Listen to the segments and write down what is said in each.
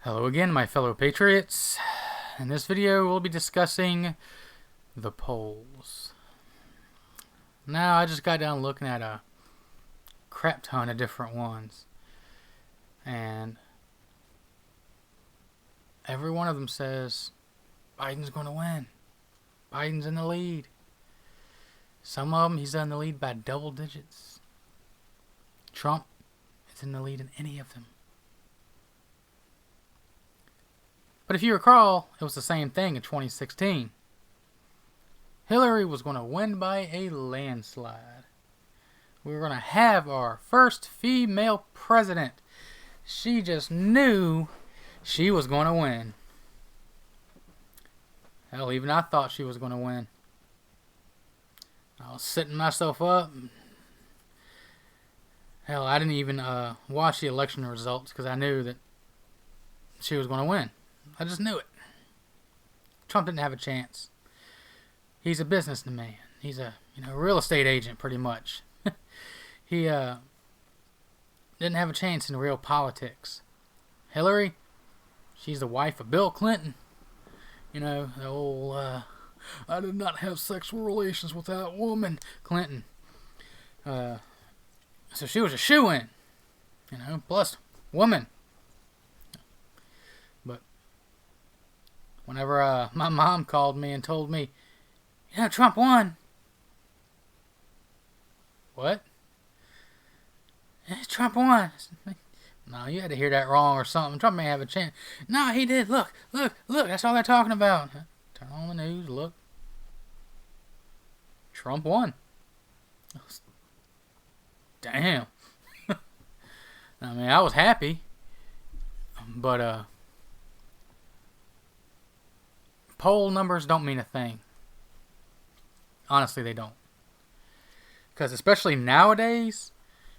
Hello again, my fellow patriots. In this video, we'll be discussing the polls. Now, I just got down looking at a crap ton of different ones, and every one of them says Biden's going to win. Biden's in the lead. Some of them, he's in the lead by double digits. Trump is in the lead in any of them. But if you recall, it was the same thing in 2016. Hillary was going to win by a landslide. We were going to have our first female president. She just knew she was going to win. Hell, even I thought she was going to win. I was setting myself up. Hell, I didn't even watch the election results because I knew that she was going to win. I just knew it. Trump didn't have a chance. He's a businessman. He's a real estate agent, pretty much. He didn't have a chance in real politics. Hillary, she's the wife of Bill Clinton. The old, I did not have sexual relations with that woman, Clinton. So she was a shoo-in. Plus woman. But whenever my mom called me and told me, Trump won. What? Trump won. No, you had to hear that wrong or something. Trump may have a chance. No, he did. Look. That's all they're talking about. Turn on the news. Look. Trump won. Damn. I mean, I was happy. But, poll numbers don't mean a thing. Honestly, they don't. Because especially nowadays,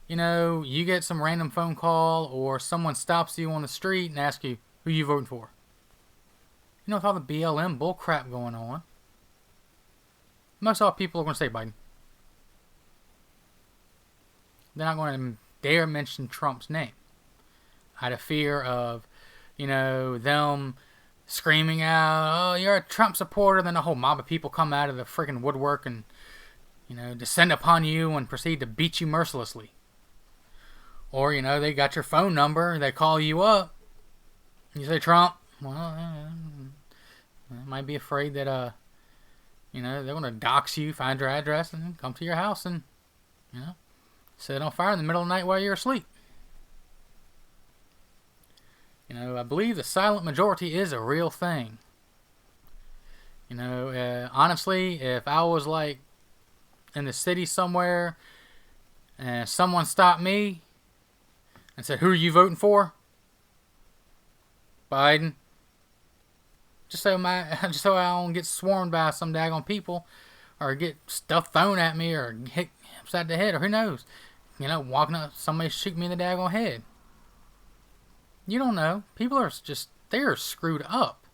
you get some random phone call or someone stops you on the street and asks you, who you voting for? With all the BLM bullcrap going on, most all people are going to say Biden. They're not going to dare mention Trump's name. Out of fear of, them screaming out, oh, you're a Trump supporter, then a whole mob of people come out of the freaking woodwork and, descend upon you and proceed to beat you mercilessly. Or, they got your phone number, they call you up, you say Trump, well, they might be afraid that, they're going to dox you, find your address, and come to your house and, set it on fire in the middle of the night while you're asleep. I believe the silent majority is a real thing. Honestly, if I was like in the city somewhere and someone stopped me and said, who are you voting for? Biden. Just so I don't get swarmed by some daggone people or get stuff thrown at me or hit upside the head or who knows. Walking up, somebody shoot me in the daggone head. You don't know. People are they're screwed up.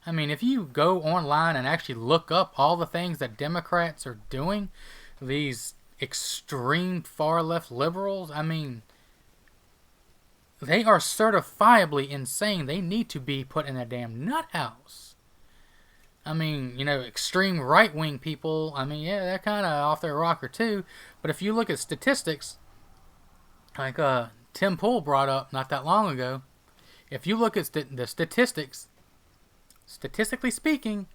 I mean, if you go online and actually look up all the things that Democrats are doing, these extreme far left liberals, I mean, they are certifiably insane. They need to be put in a damn nut house. I mean, extreme right-wing people, I mean, yeah, they're kind of off their rocker too. But if you look at statistics, like Tim Pool brought up not that long ago, if you look at the statistics, statistically speaking,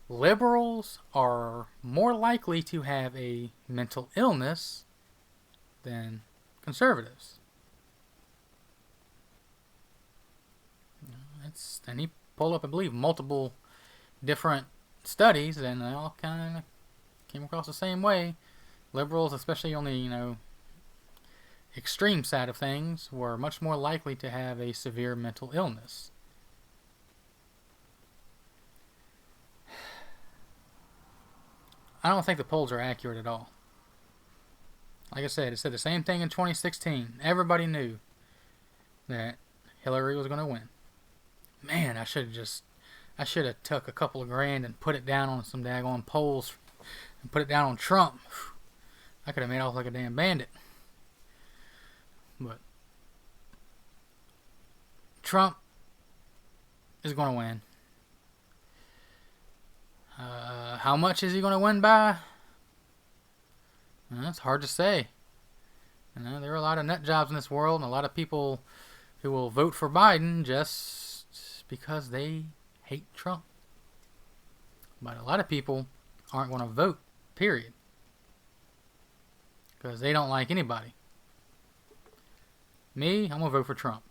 liberals are more likely to have a mental illness than conservatives. And he pulled up, I believe, multiple different studies, and they all kind of came across the same way. Liberals, especially on the, extreme side of things, were much more likely to have a severe mental illness. I don't think the polls are accurate at all. Like I said, it said the same thing in 2016. Everybody knew that Hillary was going to win. Man, I should have took a couple of grand and put it down on some daggone polls and put it down on Trump. I could have made off like a damn bandit. But Trump is going to win. How much is he going to win by? It's hard to say. There are a lot of nut jobs in this world, and a lot of people who will vote for Biden just because they hate Trump. But a lot of people aren't going to vote, period, because they don't like anybody. Me, I'm going to vote for Trump.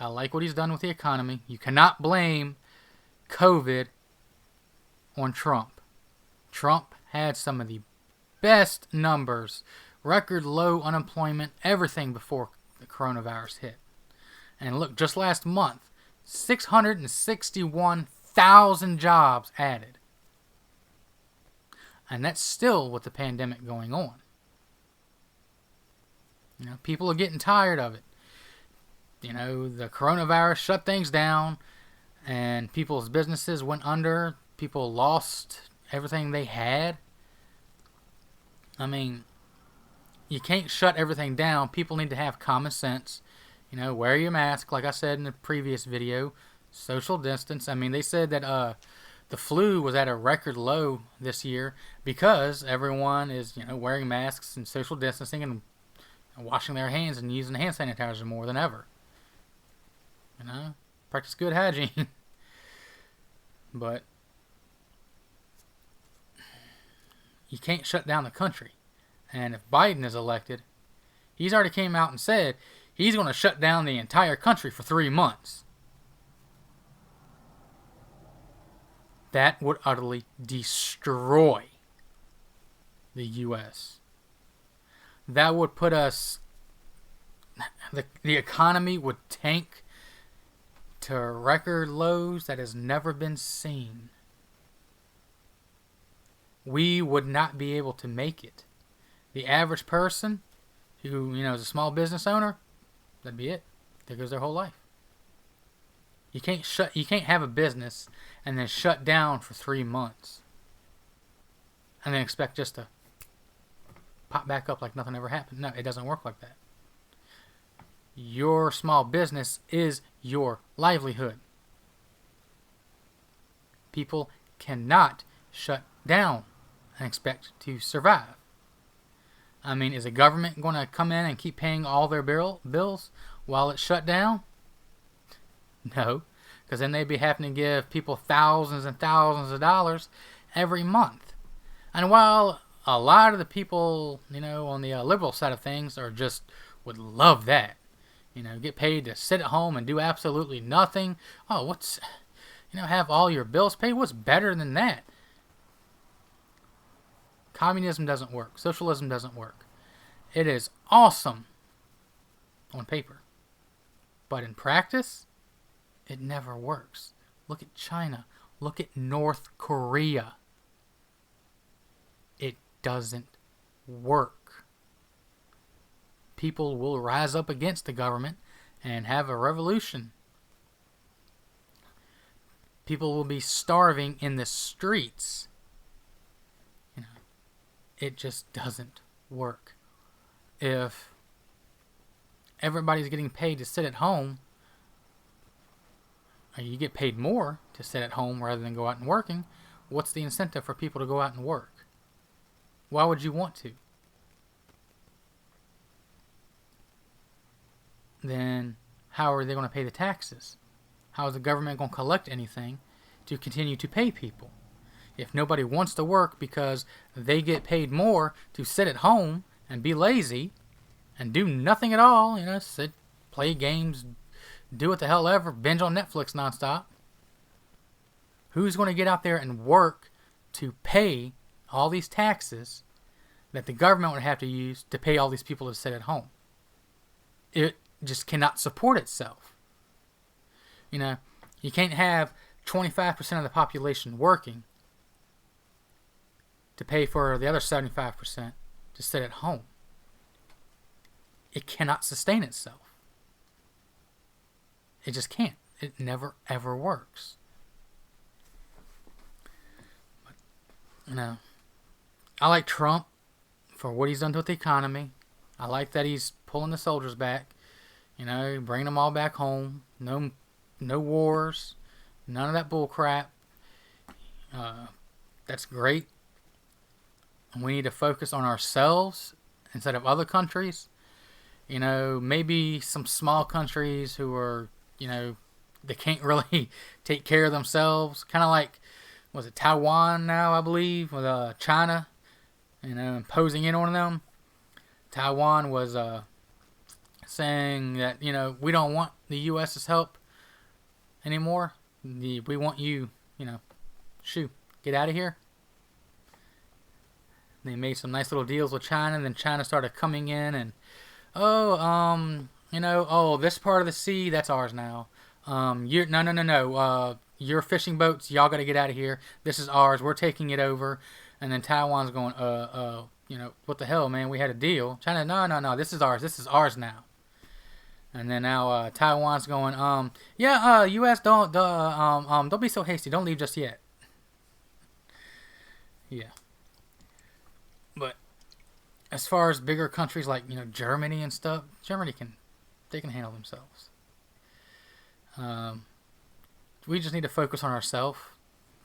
I like what he's done with the economy. You cannot blame COVID on Trump. Trump had some of the best numbers, record low unemployment, everything before the coronavirus hit. And look, just last month, 661,000 jobs added. And that's still with the pandemic going on. People are getting tired of it. The coronavirus shut things down, and people's businesses went under. People lost everything they had. You can't shut everything down. People need to have common sense. Wear your mask, like I said in the previous video. Social distance. They said that the flu was at a record low this year because everyone is, wearing masks and social distancing and washing their hands and using hand sanitizer more than ever. Practice good hygiene. But you can't shut down the country. And if Biden is elected, he's already came out and said he's going to shut down the entire country for 3 months. That would utterly destroy the U.S. That would put us... The economy would tank to record lows that has never been seen. We would not be able to make it. The average person who, is a small business owner, that'd be it. There goes their whole life. You can't have a business and then shut down for 3 months and then expect just to pop back up like nothing ever happened. No, it doesn't work like that. Your small business is your livelihood. People cannot shut down and expect to survive. Is the government going to come in and keep paying all their bills while it's shut down? No, because then they'd be having to give people thousands and thousands of dollars every month. And while a lot of the people, on the liberal side of things would love that, get paid to sit at home and do absolutely nothing. Oh, have all your bills paid? What's better than that? Communism doesn't work. Socialism doesn't work. It is awesome on paper, but in practice, it never works. Look at China. Look at North Korea. It doesn't work. People will rise up against the government and have a revolution. People will be starving in the streets. It just doesn't work. If everybody's getting paid to sit at home, or you get paid more to sit at home rather than go out and working, what's the incentive for people to go out and work? Why would you want to? Then how are they going to pay the taxes? How is the government going to collect anything to continue to pay people? If nobody wants to work because they get paid more to sit at home and be lazy and do nothing at all, sit, play games, do what the hell ever, binge on Netflix nonstop, who's going to get out there and work to pay all these taxes that the government would have to use to pay all these people to sit at home? It just cannot support itself. You can't have 25% of the population working to pay for the other 75% to sit at home. It cannot sustain itself. It just can't. It never, ever works. But, I like Trump for what he's done with the economy. I like that he's pulling the soldiers back. Bring them all back home. No, no wars. None of that bull crap. That's great. We need to focus on ourselves instead of other countries. Maybe some small countries who are, they can't really take care of themselves. Kind of like, was it Taiwan now, I believe, with China, imposing in on them. Taiwan was saying that, we don't want the U.S.'s help anymore. We want you, shoo, get out of here. They made some nice little deals with China, and then China started coming in and, this part of the sea, that's ours now. No. Your fishing boats, y'all got to get out of here. This is ours. We're taking it over. And then Taiwan's going, what the hell, man? We had a deal. China, no. This is ours. This is ours now. And then now Taiwan's going, U.S. don't be so hasty. Don't leave just yet. Yeah. But as far as bigger countries like Germany and stuff, Germany can handle themselves. We just need to focus on ourselves.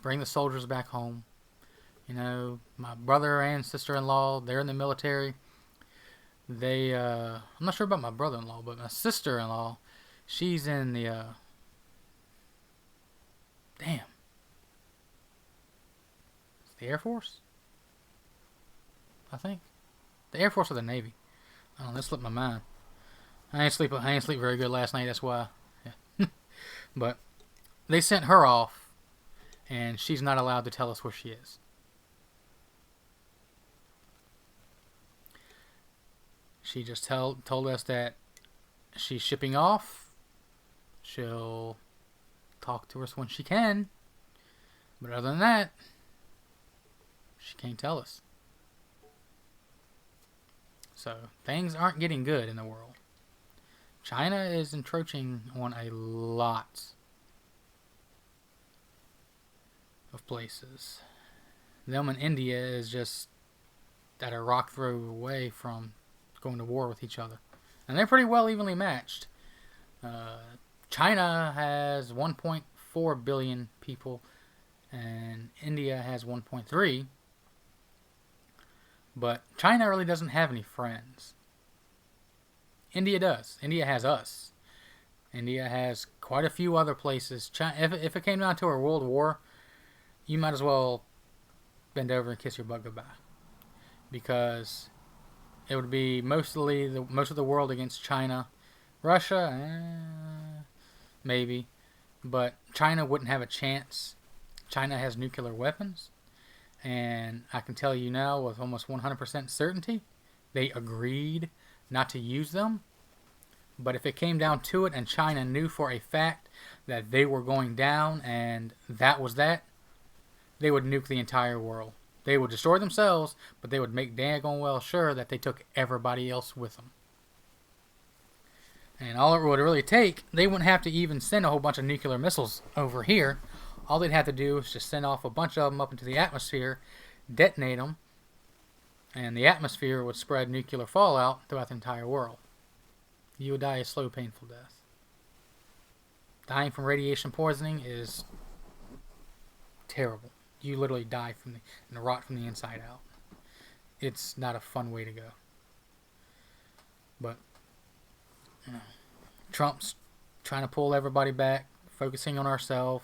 Bring the soldiers back home. My brother and sister-in-law, they're in the military. I'm not sure about my brother-in-law, but my sister-in-law, she's in the, the Air Force? I think. The Air Force or the Navy. I don't know, that slipped my mind. I ain't sleep very good last night, that's why. Yeah. But they sent her off, and she's not allowed to tell us where she is. She just told us that she's shipping off. She'll talk to us when she can. But other than that, she can't tell us. So, things aren't getting good in the world. China is encroaching on a lot of places. Them and India is just at a rock throw away from going to war with each other. And they're pretty well evenly matched. China has 1.4 billion people, and India has 1.3. But China really doesn't have any friends. India does. India has us. India has quite a few other places. China, if it came down to a world war, you might as well bend over and kiss your butt goodbye. Because it would be most of the world against China. Russia, maybe. But China wouldn't have a chance. China has nuclear weapons. And I can tell you now with almost 100% certainty, they agreed not to use them. But if it came down to it and China knew for a fact that they were going down and that was that, they would nuke the entire world. They would destroy themselves, but they would make daggone well sure that they took everybody else with them. And all it would really take, they wouldn't have to even send a whole bunch of nuclear missiles over here. All they'd have to do is just send off a bunch of them up into the atmosphere, detonate them, and the atmosphere would spread nuclear fallout throughout the entire world. You would die a slow, painful death. Dying from radiation poisoning is terrible. You literally die and rot from the inside out. It's not a fun way to go. But Trump's trying to pull everybody back, focusing on ourselves.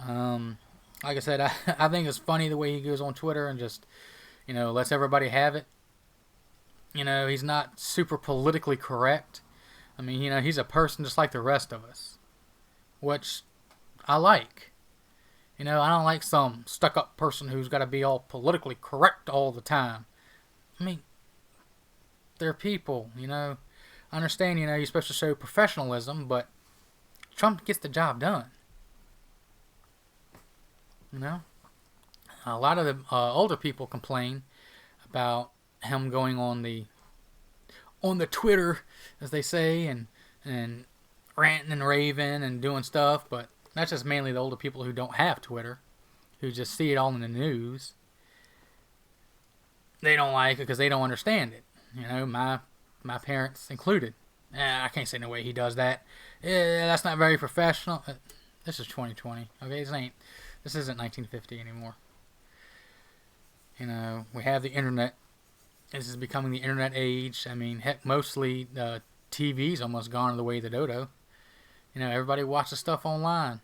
Like I said, I think it's funny the way he goes on Twitter and just, lets everybody have it. He's not super politically correct. I mean, he's a person just like the rest of us, which I like. I don't like some stuck-up person who's got to be all politically correct all the time. I mean, they're people, I understand, you're supposed to show professionalism, but Trump gets the job done. A lot of the older people complain about him going on the Twitter, as they say, and ranting and raving and doing stuff, but that's just mainly the older people who don't have Twitter, who just see it all in the news. They don't like it because they don't understand it. My parents included. I can't say no way he does that. That's not very professional. This is 2020. Okay, this isn't 1950 anymore. We have the internet. This is becoming the internet age. I mean, heck, mostly TV's almost gone the way of the dodo. Everybody watches stuff online.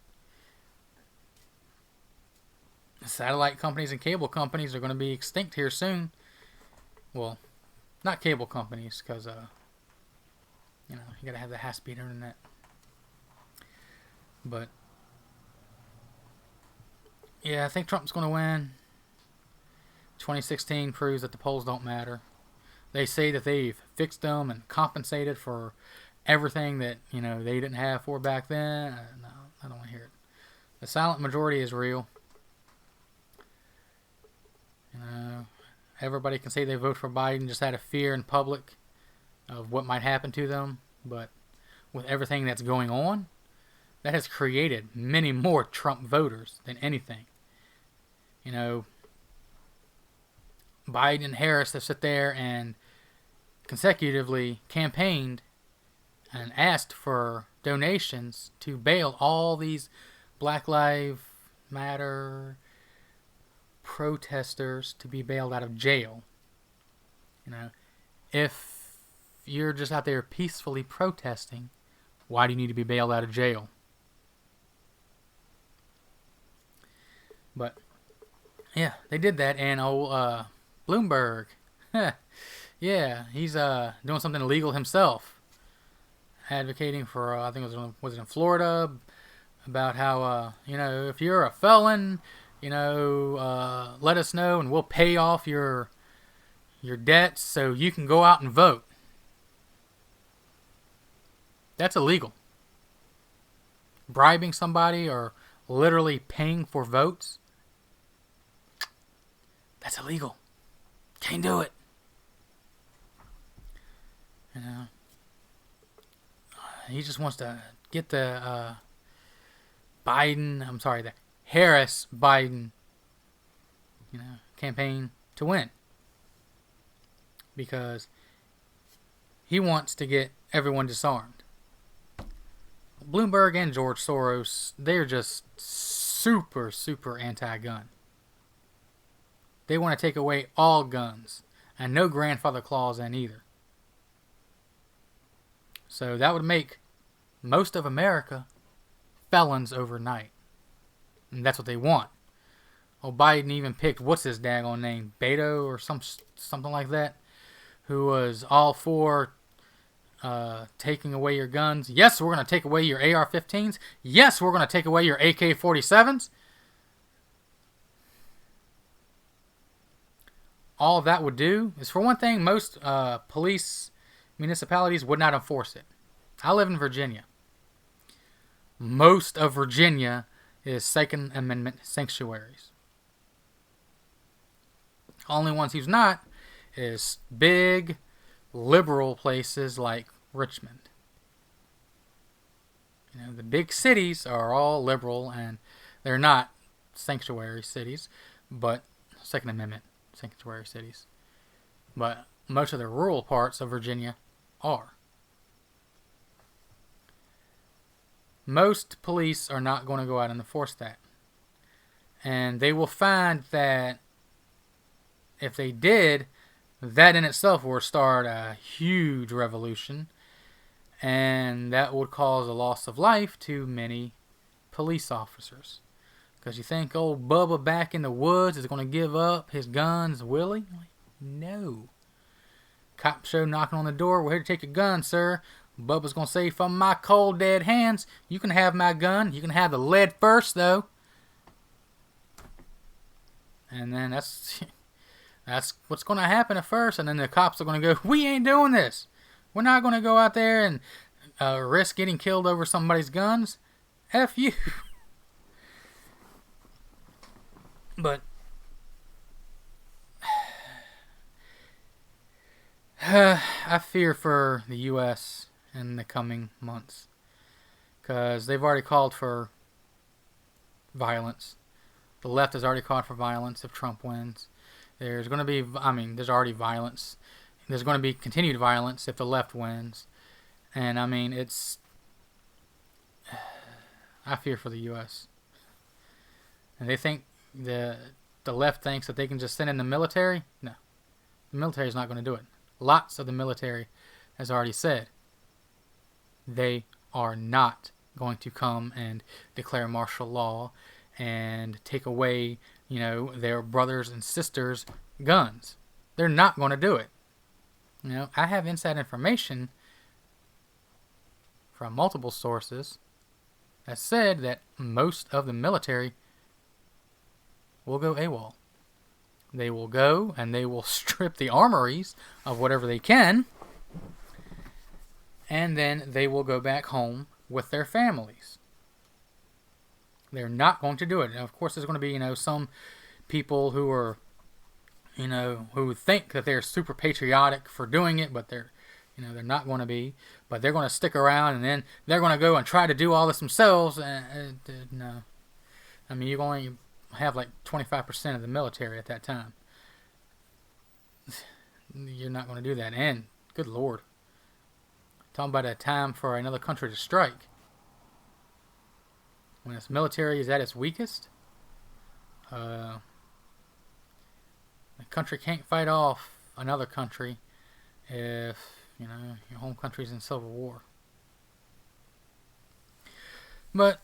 Satellite companies and cable companies are going to be extinct here soon. Well, not cable companies, because you got to have the high-speed internet. But yeah, I think Trump's going to win. 2016 proves that the polls don't matter. They say that they've fixed them and compensated for everything that they didn't have for back then. No, I don't want to hear it. The silent majority is real. Everybody can say they vote for Biden just out of fear in public of what might happen to them, but with everything that's going on, that has created many more Trump voters than anything. Biden and Harris have sit there and consecutively campaigned and asked for donations to bail all these Black Lives Matter protesters to be bailed out of jail. If you're just out there peacefully protesting, why do you need to be bailed out of jail? But yeah, they did that, and Bloomberg, yeah, he's doing something illegal himself, advocating for I think was it in Florida, about how if you're a felon, let us know and we'll pay off your debts so you can go out and vote. That's illegal. Bribing somebody or literally paying for votes, that's illegal. Can't do it. He just wants to get the the Harris-Biden campaign to win, because he wants to get everyone disarmed. Bloomberg and George Soros, they're just super, super anti-gun. They want to take away all guns, and no grandfather clause in either. So that would make most of America felons overnight. And that's what they want. Biden even picked, what's his daggone name, Beto or something like that, who was all for taking away your guns. Yes, we're going to take away your AR-15s. Yes, we're going to take away your AK-47s. All that would do is, for one thing, most police municipalities would not enforce it. I live in Virginia. Most of Virginia is Second Amendment sanctuaries. Only ones who's not is big liberal places like Richmond. The big cities are all liberal, and they're not sanctuary cities, but Second Amendment sanctuary cities. But most of the rural parts of Virginia are. Most police are not going to go out and enforce that. And they will find that if they did, that in itself will start a huge revolution, and that would cause a loss of life to many police officers. Because you think old Bubba back in the woods is going to give up his guns willy? No. Cop show knocking on the door. We're here to take your gun, sir. Bubba's going to say, from my cold dead hands, you can have my gun. You can have the lead first, though. And then that's what's going to happen at first. And then the cops are going to go, we ain't doing this. We're not going to go out there and risk getting killed over somebody's guns. F you. But I fear for the U.S. in the coming months, because they've already called for violence. The left has already called for violence if Trump wins. There's going to be, there's already violence. There's going to be continued violence if the left wins. And I mean, I fear for the U.S. And they think the left thinks that they can just send in the military. No, the military is not going to do it. Lots of the military has already said they are not going to come and declare martial law and take away, their brothers and sisters' guns. They're not going to do it. I have inside information from multiple sources that said that most of the military will go AWOL. They will go and they will strip the armories of whatever they can, and then they will go back home with their families. They're not going to do it. Now, of course, there's going to be, some people who are, who think that they're super patriotic for doing it, but they're not going to be. But they're going to stick around, and then they're going to go and try to do all this themselves. No. I mean, you only have like 25% of the military at that time. You're not going to do that. And, good Lord. Talking about a time for another country to strike. When its military is at its weakest, the country can't fight off another country if, your home country's in civil war. But,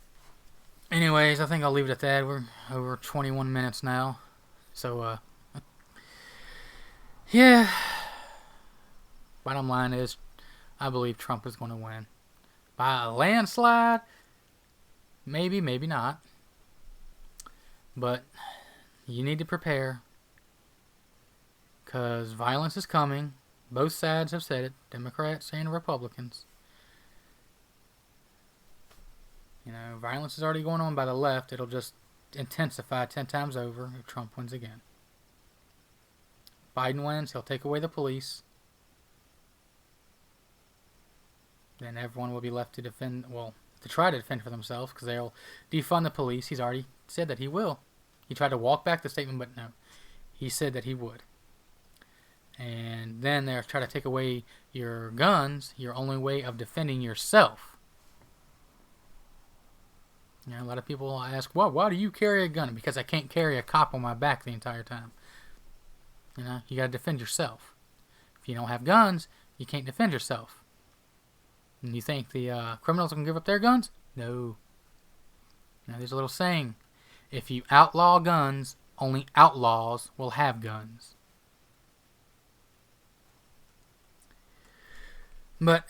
anyways, I think I'll leave it at that. We're over 21 minutes now. So, yeah. Bottom line is, I believe Trump is going to win. By a landslide, maybe, maybe not. But you need to prepare, because violence is coming. Both sides have said it, Democrats and Republicans. Violence is already going on by the left. It'll just intensify 10 times over if Trump wins again. Biden wins, he'll take away the police. Then everyone will be left to to try to defend for themselves, because they'll defund the police. He's already said that he will. He tried to walk back the statement, but no. He said that he would. And then they'll try to take away your guns, your only way of defending yourself. A lot of people ask, well, why do you carry a gun? Because I can't carry a cop on my back the entire time. You got to defend yourself. If you don't have guns, you can't defend yourself. And you think the criminals can give up their guns? No. There's a little saying. If you outlaw guns, only outlaws will have guns. But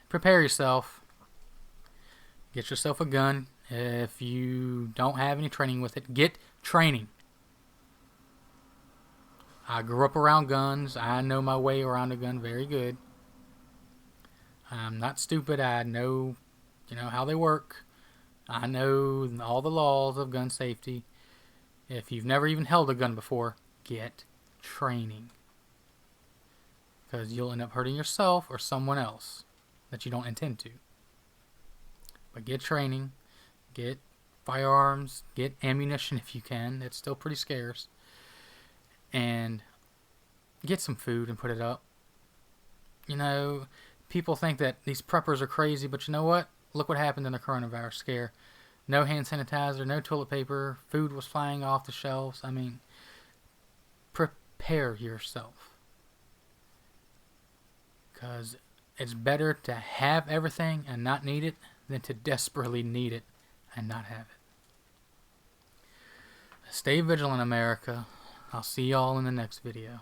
prepare yourself. Get yourself a gun. If you don't have any training with it, get training. I grew up around guns. I know my way around a gun very good. I'm not stupid. I know, how they work. I know all the laws of gun safety. If you've never even held a gun before, get training. Because you'll end up hurting yourself or someone else that you don't intend to. But get training, get firearms, get ammunition if you can. It's still pretty scarce. And get some food and put it up. People think that these preppers are crazy, but you know what? Look what happened in the coronavirus scare. No hand sanitizer, no toilet paper, food was flying off the shelves. I mean, prepare yourself. Because it's better to have everything and not need it than to desperately need it and not have it. Stay vigilant, America. I'll see y'all in the next video.